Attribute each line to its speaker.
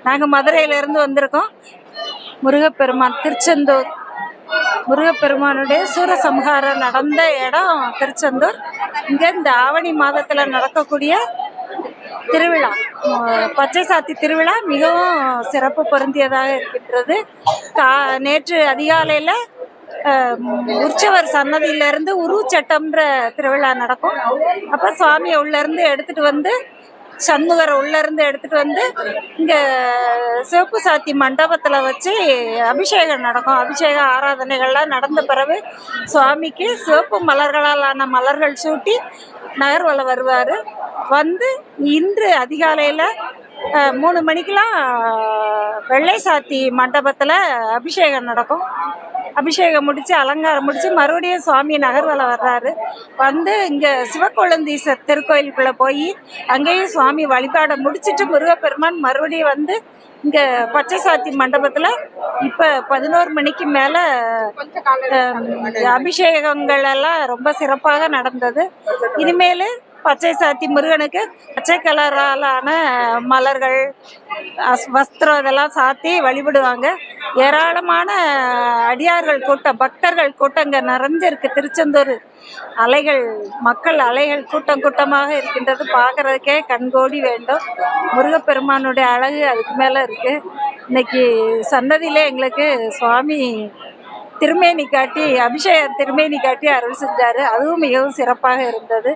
Speaker 1: நாங்கள் மதுரையிலேருந்து வந்திருக்கோம். முருகப்பெருமான் திருச்செந்தூர் முருகப்பெருமானுடைய சூரசம்ஹாரம் நடந்த இடம் திருச்செந்தூர். இங்கே இந்த ஆவணி மாதத்தில் நடக்கக்கூடிய திருவிழா, பச்சை சாத்தி திருவிழா மிகவும் சிறப்பு பொருந்தியதாக இருக்கின்றது. நேற்று அதிகாலையில் உற்சவர் சன்னதியிலேருந்து உருவச்சட்டம்ன்ற திருவிழா நடக்கும். அப்போ சுவாமியை உள்ளேருந்து எடுத்துகிட்டு வந்து, சண்முகரை உள்ளேருந்து எடுத்துகிட்டு வந்து இங்கே சிவப்பு சாத்தி மண்டபத்தில் வச்சு அபிஷேகம் நடக்கும். அபிஷேக ஆராதனைகள்லாம் நடந்த பிறகு சுவாமிக்கு சிவப்பு மலர்களாலான மலர்கள் சூட்டி நகர்வலம் வருவார். வந்து இன்று அதிகாலையில் 3 மணிக்கெலாம் வெள்ளை சாத்தி மண்டபத்தில் அபிஷேகம் நடக்கும். அபிஷேகம் முடித்து அலங்காரம் முடித்து மறுபடியும் சுவாமி நகர்வலம் வர்றாரு. வந்து இங்கே சிவக்கொழுந்தீஸ்வர் திருக்கோயிலுக்குள்ளே போய் அங்கேயும் சுவாமி வழிபாடை முடிச்சுட்டு முருகப்பெருமான் மறுபடியும் வந்து இங்கே பச்சை சாத்தி மண்டபத்தில் இப்போ 11 மணிக்கு மேலே அபிஷேகங்கள் எல்லாம் ரொம்ப சிறப்பாக நடந்தது. இனிமேல் பச்சை சாத்தி முருகனுக்கு பச்சை கலராலான மலர்கள், வஸ்திரம் இதெல்லாம் சாத்தி வழிபடுவாங்க. ஏராளமான அடியார்கள் கூட்டம், பக்தர்கள் கூட்டம் இங்கே நிறைஞ்சிருக்கு. திருச்செந்தூர் அலைகள், மக்கள் அலைகள் கூட்டம் கூட்டமாக இருக்கின்றது. பார்க்குறதுக்கே கண்கோடி வேண்டும். முருகப்பெருமானுடைய அழகு அதுக்கு மேலே இருக்குது. இன்னைக்கு சன்னதியிலே எங்களுக்கு சுவாமி திருமேனி காட்டி, அபிஷேக திருமேனி காட்டி அருள் செஞ்சார். அதுவும் மிகவும் சிறப்பாக இருந்தது.